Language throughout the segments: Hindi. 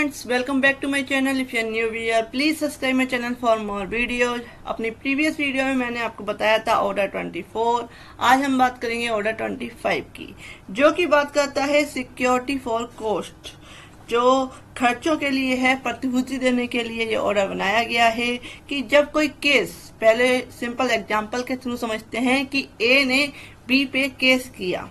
Friends, welcome back to my channel. If you are new viewer please subscribe my channel for more videos. अपनी प्रीवियस वीडियो में मैंने आपको बताया था ऑर्डर 24। आज हम बात करेंगे ऑर्डर 25 की, जो कि बात करता है सिक्योरिटी फॉर कॉस्ट, जो खर्चों के लिए है, प्रतिभूति देने के लिए ये ऑर्डर बनाया गया है। कि जब कोई केस, पहले सिंपल एग्जांपल के थ्रू समझते हैं कि ए ने बी पे केस किया।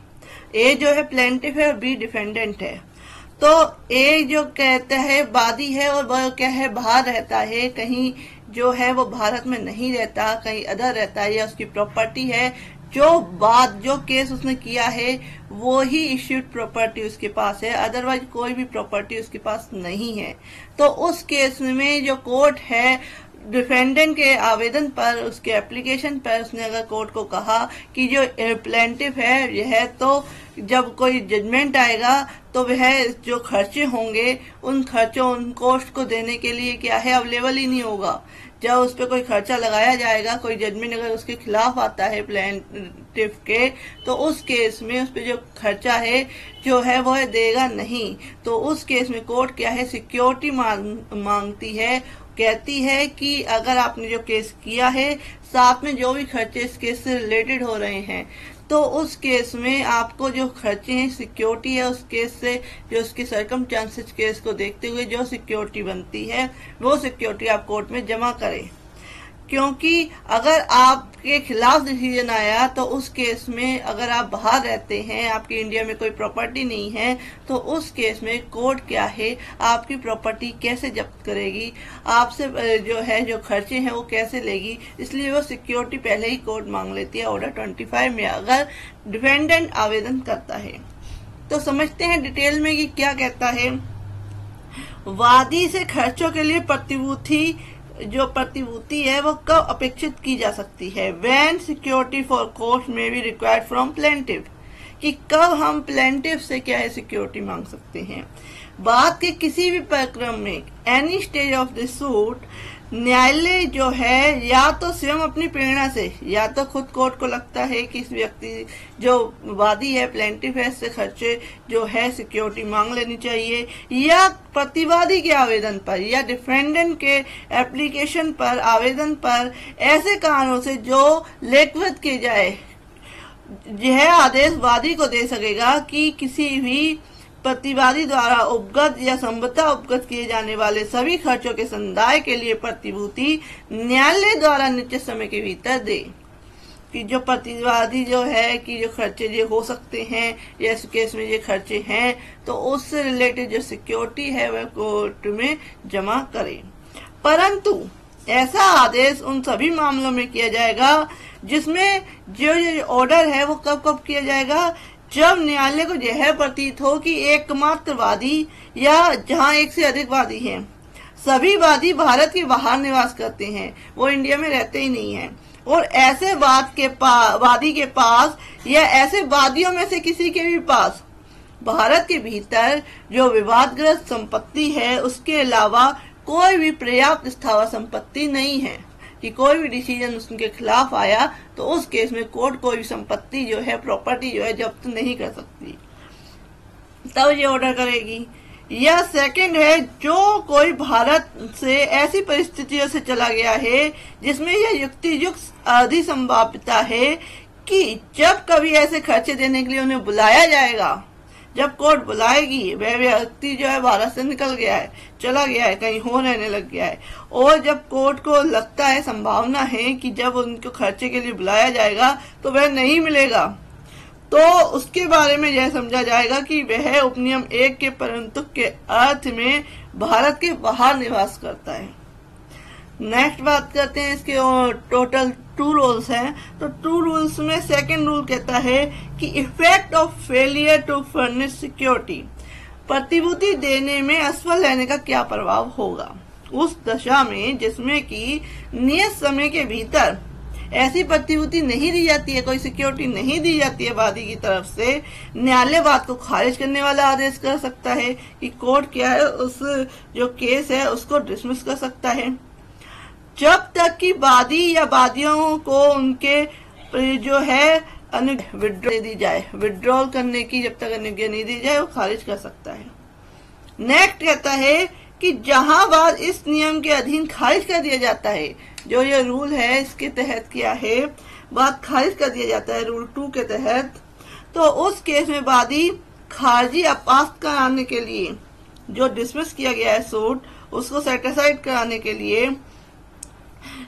ए जो है प्लेंटिफ है और बी डिफेंडेंट है। तो ए जो कहता है वादी है और वह क्या है, बाहर रहता है, कहीं जो है वो भारत में नहीं रहता, कहीं अदर रहता है, या उसकी प्रॉपर्टी है जो केस उसने किया है वो ही इश्यूड प्रॉपर्टी उसके पास है, अदरवाइज कोई भी प्रॉपर्टी उसके पास नहीं है। तो उस केस में जो कोर्ट है, डिफेंडेंट के आवेदन पर, उसके एप्लीकेशन पर उसने अगर कोर्ट को कहा कि जो प्लेंटिफ है यह तो जब कोई जजमेंट आएगा तो वह जो खर्चे होंगे उन खर्चों, उन कॉस्ट को देने के लिए क्या है, अवेलेबल ही नहीं होगा। जब उस पर कोई खर्चा लगाया जाएगा, कोई जजमेंट अगर उसके खिलाफ आता है प्लेंटिफ के, तो उस केस में उस पर जो खर्चा है जो है वह देगा नहीं। तो उस केस में कोर्ट क्या है, सिक्योरिटी मांगती है, कहती है कि अगर आपने जो केस किया है साथ में जो भी खर्चे इस केस से रिलेटेड हो रहे हैं, तो उस केस में आपको जो खर्चे हैं, सिक्योरिटी है उस केस से, जो उसके सर्कमस्टेंसेस केस को देखते हुए जो सिक्योरिटी बनती है वो सिक्योरिटी आप कोर्ट में जमा करें। क्योंकि अगर आपके खिलाफ डिसीजन आया तो उस केस में, अगर आप बाहर रहते हैं, आपकी इंडिया में कोई प्रॉपर्टी नहीं है, तो उस केस में कोर्ट क्या है, आपकी प्रॉपर्टी कैसे जब्त करेगी, आपसे जो है जो खर्चे हैं वो कैसे लेगी। इसलिए वो सिक्योरिटी पहले ही कोर्ट मांग लेती है ऑर्डर 25 में, अगर डिफेंडेंट आवेदन करता है। तो समझते हैं डिटेल में कि क्या कहता है। वादी से खर्चों के लिए प्रतिभूति है वो कब अपेक्षित की जा सकती है। व्हेन सिक्योरिटी फॉर कॉस्ट में बी रिक्वायर्ड फ्रॉम प्लेंटिफ, कि कब हम प्लेंटिफ से क्या है सिक्योरिटी मांग सकते हैं। बात के किसी भी प्रक्रम में, any stage of the suit, न्यायालय जो है या तो स्वयं अपनी प्रेरणा से, या तो खुद कोर्ट को लगता है कि इस व्यक्ति जो वादी है, प्लेंटिफ है, इससे खर्चे जो है सिक्योरिटी मांग लेनी चाहिए, या प्रतिवादी के आवेदन पर या डिफेंडेंट के एप्लीकेशन पर, आवेदन पर ऐसे कारणों से जो लेखवत किए जाए, यह आदेश वादी को दे सकेगा कि किसी भी प्रतिवादी द्वारा उपगत या संभवतः उपगत किए जाने वाले सभी खर्चों के संदाय के लिए प्रतिभूति न्यायालय द्वारा निश्चित समय के भीतर दे। कि जो प्रतिवादी जो है कि जो खर्चे ये हो सकते हैं, या इस केस में ये खर्चे हैं, तो उससे रिलेटेड जो सिक्योरिटी है वह कोर्ट में जमा करे। परंतु ऐसा आदेश उन सभी मामलों में किया जाएगा जिसमें जो ऑर्डर है वो कब कब किया जाएगा, जब न्यायालय को यह प्रतीत हो कि एकमात्र वादी या जहां एक से अधिक वादी हैं, सभी वादी भारत के बाहर निवास करते हैं, वो इंडिया में रहते ही नहीं हैं, और ऐसे वादी के पास या ऐसे वादियों में से किसी के भी पास भारत के भीतर जो विवादग्रस्त संपत्ति है उसके अलावा कोई भी पर्याप्त स्थावर संपत्ति नहीं है। कि कोई भी डिसीजन उसके खिलाफ आया तो उस केस में कोर्ट कोई भी संपत्ति जो है, प्रॉपर्टी जो है, जब्त नहीं कर सकती, तब ये ऑर्डर करेगी। या सेकंड है, जो कोई भारत से ऐसी परिस्थितियों से चला गया है जिसमें यह युक्तियुक्त आदि संभाव्यता है कि जब कभी ऐसे खर्चे देने के लिए उन्हें बुलाया जाएगा, जब कोर्ट बुलाएगी, वह व्यक्ति जो है भारत से निकल गया है, चला गया है, कहीं और रहने लग गया है, और जब कोर्ट को लगता है, संभावना है कि जब उनको खर्चे के लिए बुलाया जाएगा तो वह नहीं मिलेगा, तो उसके बारे में यह समझा जाएगा कि वह उपनियम 1 के परंतु के अर्थ में भारत के बाहर निवास करता है। नेक्स्ट बात करते हैं, इसके टोटल 2 रूल्स हैं। तो 2 रूल्स में सेकंड रूल कहता है कि effect of failure to furnish security, प्रतिभूति देने में असफल रहने का क्या प्रभाव होगा उस दशा में जिसमें कि नियत समय के भीतर ऐसी प्रतिभूति नहीं दी जाती है, कोई सिक्योरिटी नहीं दी जाती है वादी की तरफ से। न्यायालय बात को खारिज करने वाला आदेश कर सकता है कि कोर्ट क्या है, उस जो केस है उसको डिसमिस कर सकता है, जब तक कि वादी या वादियों को उनके जो है विड्रॉल दी जाए, विड्रॉल करने की जब तक अनुज्ञा नहीं दी जाए वो खारिज कर सकता है। नेक्स्ट कहता है कि जहां बात इस नियम के अधीन खारिज कर दिया जाता है, जो ये रूल है इसके तहत क्या है, बात खारिज कर दिया जाता है रूल 2 के तहत, तो उस केस में वादी खारिजी अपास्त कराने के लिए, जो डिसमिस किया गया है सूट, उसको सेटिस्फाइड कराने के लिए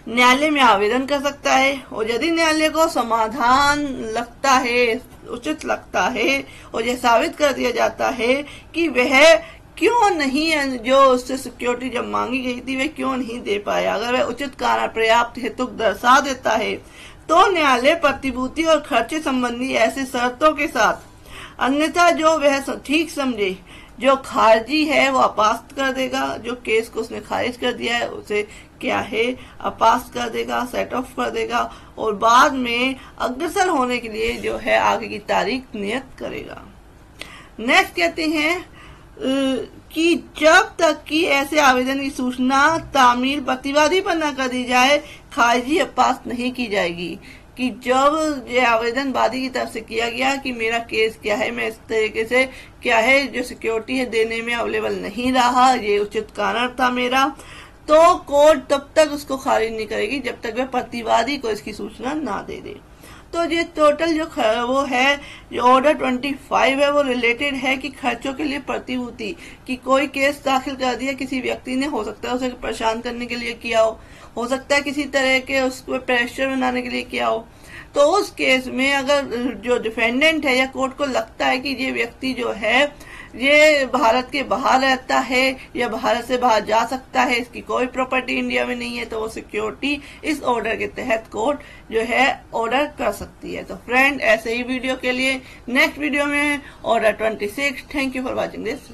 न्यायालय में आवेदन कर सकता है। और यदि न्यायालय को समाधान लगता है, उचित लगता है, और यह साबित कर दिया जाता है कि वह क्यों नहीं, जो उससे सिक्योरिटी जब मांगी गई थी वह क्यों नहीं दे पाया, अगर वह उचित कारण पर्याप्त हेतु दर्शा देता है, तो न्यायालय प्रतिभूति और खर्चे संबंधी ऐसे शर्तों के साथ, अन्यथा जो वह ठीक समझे, जो खारिजी है वो अपास्त कर देगा, जो केस को उसने खारिज कर दिया है उसे क्या है, अपास्त कर देगा, सेट ऑफ कर देगा, और बाद में अग्रसर होने के लिए जो है आगे की तारीख नियत करेगा। नेक्स्ट कहते हैं कि जब तक कि ऐसे आवेदन की सूचना तामील प्रतिवादी पर न कर दी जाए, खारिजी अपास्त नहीं की जाएगी। कि जब ये आवेदन वादी की तरफ से किया गया कि मेरा केस क्या है, मैं इस तरीके से क्या है जो सिक्योरिटी है देने में अवेलेबल नहीं रहा, ये उचित कारण था मेरा, तो कोर्ट तब तक उसको खारिज नहीं करेगी जब तक वह प्रतिवादी को इसकी सूचना ना दे दे। तो ये टोटल जो वो है, जो ऑर्डर 25 है, वो रिलेटेड है कि खर्चों के लिए प्रतिभूति, कि कोई केस दाखिल कर दिया किसी व्यक्ति ने, हो सकता है उसे परेशान करने के लिए किया हो सकता है किसी तरह के उसको प्रेशर बनाने के लिए किया हो, तो उस केस में अगर जो डिफेंडेंट है या कोर्ट को लगता है कि ये व्यक्ति जो है ये भारत के बाहर रहता है या भारत से बाहर जा सकता है, इसकी कोई प्रॉपर्टी इंडिया में नहीं है, तो वो सिक्योरिटी इस ऑर्डर के तहत कोर्ट जो है ऑर्डर कर सकती है। तो फ्रेंड, ऐसे ही वीडियो के लिए नेक्स्ट वीडियो में order 26। Thank you for watching this.